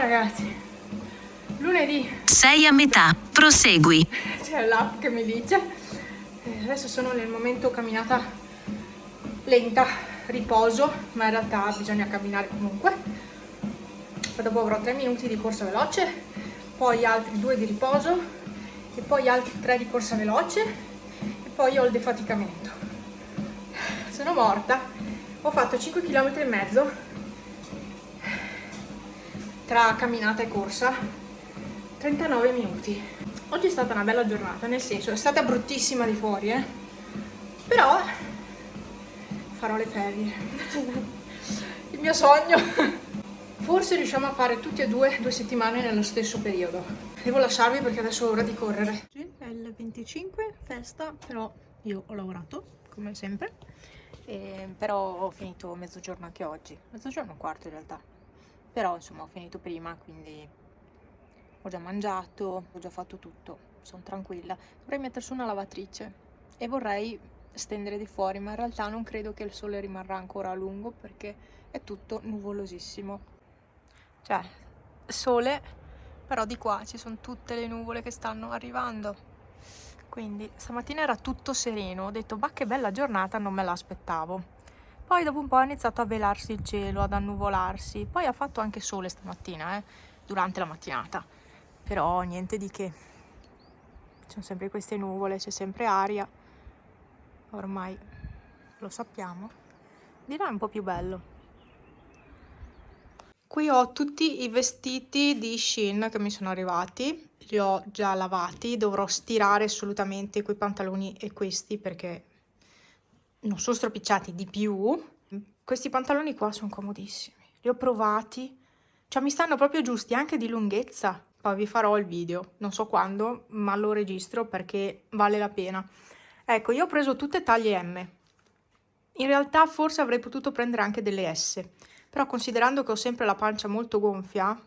ragazzi, lunedì. Sei a metà, prosegui. C'è l'app che mi dice. Adesso sono nel momento camminata lenta, riposo, ma in realtà bisogna camminare comunque. Dopo avrò 3 minuti di corsa veloce, poi altri 2 di riposo e poi altri 3 di corsa veloce e poi ho il defaticamento. Sono morta, ho fatto 5 km e mezzo tra camminata e corsa, 39 minuti. Oggi è stata una bella giornata, nel senso è stata bruttissima di fuori, però farò le ferie. Il mio sogno. Forse riusciamo a fare tutti e due 2 settimane nello stesso periodo. Devo lasciarvi perché adesso è ora di correre. Oggi è il 25, festa, però io ho lavorato come sempre, però ho finito mezzogiorno anche oggi, mezzogiorno e un quarto in realtà, però insomma ho finito prima, quindi ho già mangiato, ho già fatto tutto, sono tranquilla. Dovrei mettere su una lavatrice e vorrei stendere di fuori, ma in realtà non credo che il sole rimarrà ancora a lungo perché è tutto nuvolosissimo. Cioè, sole, però di qua ci sono tutte le nuvole che stanno arrivando. Quindi stamattina era tutto sereno, ho detto ma che bella giornata, non me l'aspettavo. Poi dopo un po' ha iniziato a velarsi il cielo, ad annuvolarsi, poi ha fatto anche sole stamattina, durante la mattinata. Però niente di che. Ci sono sempre queste nuvole, c'è sempre aria. Ormai lo sappiamo. Di là è un po' più bello. Qui ho tutti i vestiti di Shein che mi sono arrivati, li ho già lavati, dovrò stirare assolutamente quei pantaloni e questi perché non sono stropicciati di più. Questi pantaloni qua sono comodissimi, li ho provati, cioè mi stanno proprio giusti anche di lunghezza. Poi vi farò il video, non so quando, ma lo registro perché vale la pena. Ecco, io ho preso tutte taglie M. In realtà forse avrei potuto prendere anche delle S, però considerando che ho sempre la pancia molto gonfia,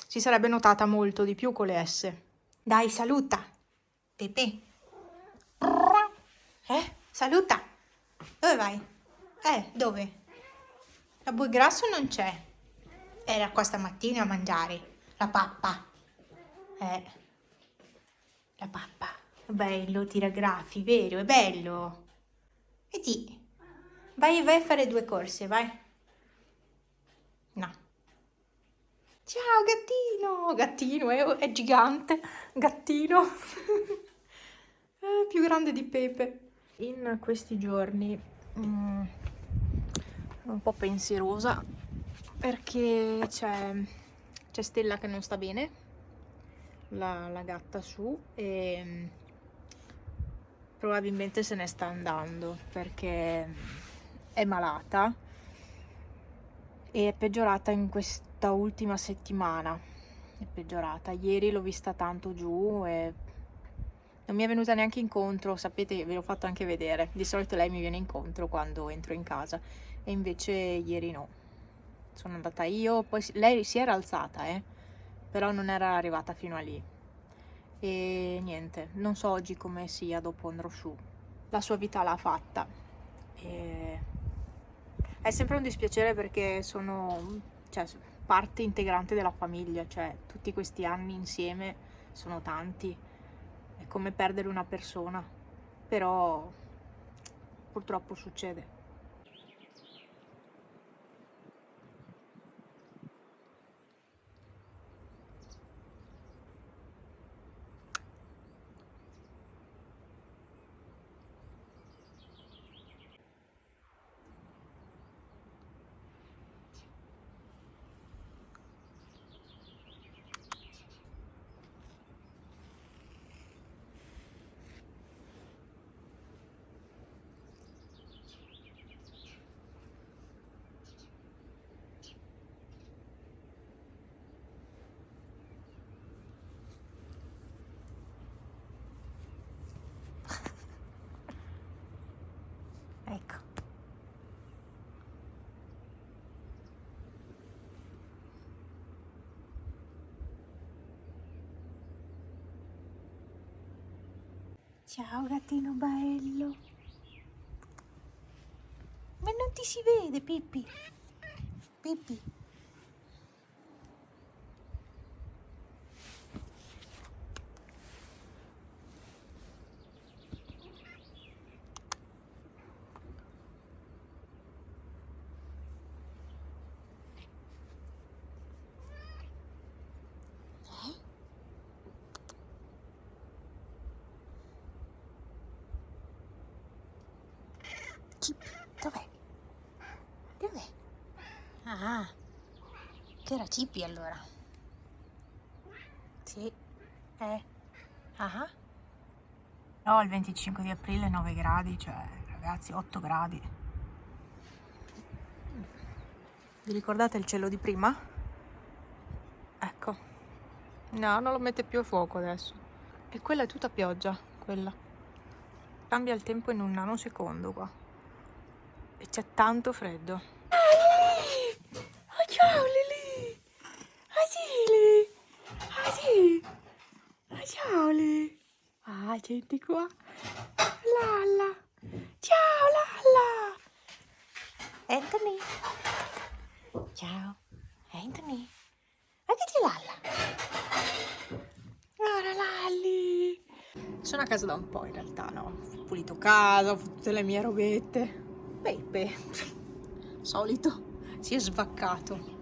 si sarebbe notata molto di più con le S. Dai, saluta! Pepe! Saluta! Dove vai? Dove? La bue grasso non c'è. Era qua stamattina a mangiare. La pappa. La pappa. Bello, tiragraffi, vero? È bello. Vedi? Vai a fare 2 corse, vai. No. Ciao gattino! Gattino, è gigante. Gattino. È più grande di Pepe. In questi giorni sono un po' pensierosa perché c'è Stella che non sta bene, la gatta su, e probabilmente se ne sta andando perché è malata e è peggiorata in questa ultima settimana. È peggiorata. Ieri l'ho vista tanto giù e non mi è venuta neanche incontro, sapete, ve l'ho fatto anche vedere. Di solito lei mi viene incontro quando entro in casa e invece ieri no. Sono andata io, poi lei si era alzata, però non era arrivata fino a lì. E niente, non so oggi come sia, dopo andrò su. La sua vita l'ha fatta. E è sempre un dispiacere perché sono, cioè, parte integrante della famiglia, cioè tutti questi anni insieme sono tanti. È come perdere una persona, però purtroppo succede. Ecco. Ciao gattino bello. Ma non ti si vede, Pippi. Pippi. C'era Cipi allora. Sì. Ah. No, il 25 di aprile 9 gradi, cioè ragazzi 8 gradi. Vi ricordate il cielo di prima? Ecco. No, non lo mette più a fuoco adesso. E quella è tutta pioggia, quella. Cambia il tempo in un nanosecondo qua. E c'è tanto freddo. Oh, ciao Lili! Ah sì, Lili! Ah sì! Ah ciao Lili! Ah, senti qua! Lalla! Ciao Lalla! Anthony! Ciao! Anthony! Ma che c'è Lalla? Guarda Lalli! Sono a casa da un po' in realtà, no? Ho pulito casa, ho fatto tutte le mie robette. Peppe, solito, si è svaccato.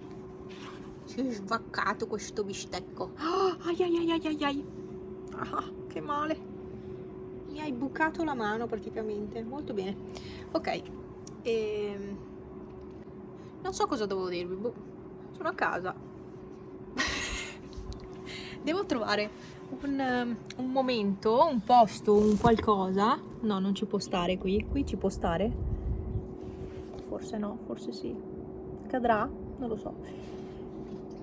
Si è svaccato questo bistecco. Ai ai ai ai ai ai. Ah, che male. Mi hai bucato la mano praticamente. Molto bene. Ok. Non so cosa dovevo dirvi. Boh. Sono a casa. Devo trovare un momento, un posto, un qualcosa. No, non ci può stare qui. Qui ci può stare? Forse no, forse sì. Cadrà? Non lo so.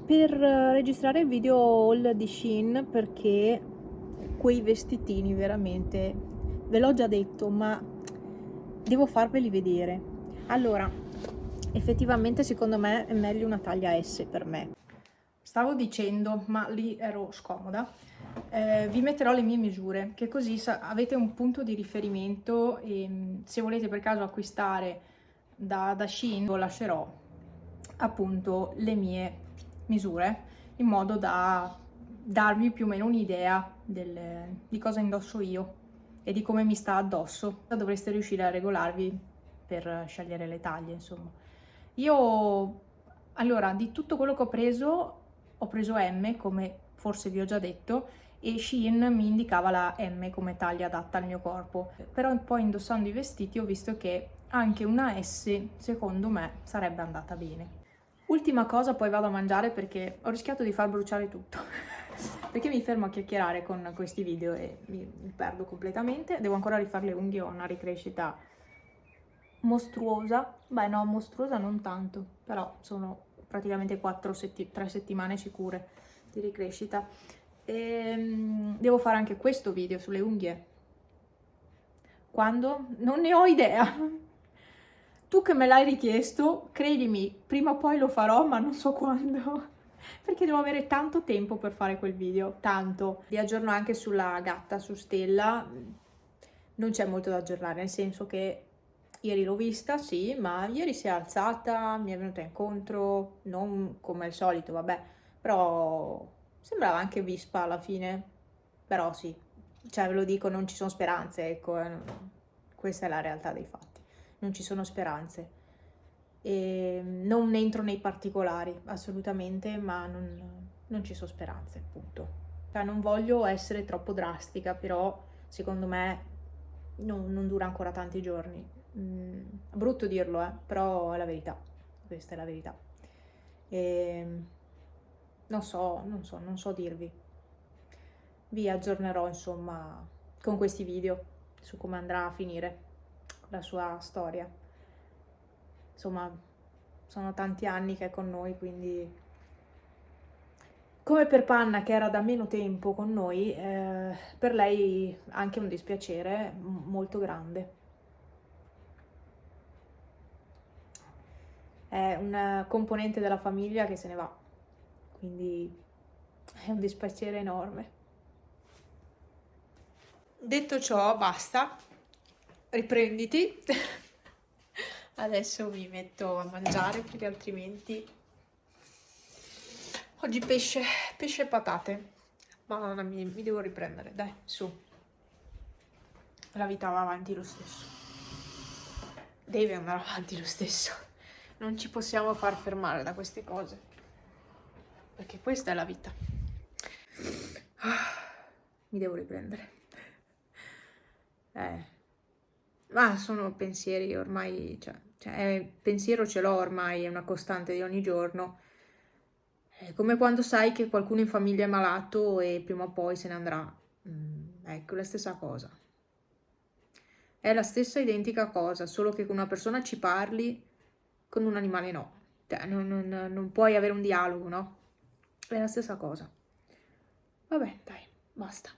Per registrare il video haul di Shein, perché quei vestitini veramente ve l'ho già detto, ma devo farveli vedere. Allora, effettivamente secondo me è meglio una taglia S per me. Stavo dicendo, ma lì ero scomoda, vi metterò le mie misure, che così avete un punto di riferimento e se volete per caso acquistare da Shein, vi lascerò appunto le mie misure, in modo da darvi più o meno un'idea di cosa indosso io e di come mi sta addosso. Dovreste riuscire a regolarvi per scegliere le taglie, insomma. Io, allora, di tutto quello che ho preso M, come forse vi ho già detto, e Shein mi indicava la M come taglia adatta al mio corpo. Però poi indossando i vestiti ho visto che anche una S, secondo me, sarebbe andata bene. Ultima cosa, poi vado a mangiare perché ho rischiato di far bruciare tutto. Perché mi fermo a chiacchierare con questi video e mi perdo completamente. Devo ancora rifare le unghie, ho una ricrescita mostruosa. Beh no, mostruosa non tanto, però sono praticamente 3 settimane sicure di ricrescita. Devo fare anche questo video sulle unghie. Quando? Non ne ho idea. Tu che me l'hai richiesto, credimi, prima o poi lo farò, ma non so quando. Perché devo avere tanto tempo per fare quel video, tanto. Vi aggiorno anche sulla gatta, su Stella. Non c'è molto da aggiornare, nel senso che ieri l'ho vista, sì, ma ieri si è alzata, mi è venuta incontro, non come al solito, vabbè, però sembrava anche vispa alla fine, però sì, cioè ve lo dico, non ci sono speranze, ecco, questa è la realtà dei fatti, non ci sono speranze. E non entro nei particolari, assolutamente, ma non ci sono speranze, appunto. Cioè, non voglio essere troppo drastica, però secondo me non dura ancora tanti giorni. Brutto dirlo, però è la verità. Questa è la verità. E non so dirvi. Vi aggiornerò, insomma, con questi video su come andrà a finire la sua storia. Insomma, sono tanti anni che è con noi, quindi come per Panna, che era da meno tempo con noi, per lei anche un dispiacere molto grande. È una componente della famiglia che se ne va, quindi è un dispiacere enorme. Detto ciò, basta, riprenditi. Adesso mi metto a mangiare perché altrimenti... Oggi pesce e patate. Madonna, mi devo riprendere, dai, su. La vita va avanti lo stesso. Deve andare avanti lo stesso. Non ci possiamo far fermare da queste cose. Perché questa è la vita. Mi devo riprendere. Ma sono pensieri ormai, pensiero ce l'ho ormai, è una costante di ogni giorno. È come quando sai che qualcuno in famiglia è malato e prima o poi se ne andrà. Ecco, la stessa cosa. È la stessa identica cosa, solo che con una persona ci parli, con un animale no. Cioè, non puoi avere un dialogo, no? È la stessa cosa. Vabbè, dai, basta.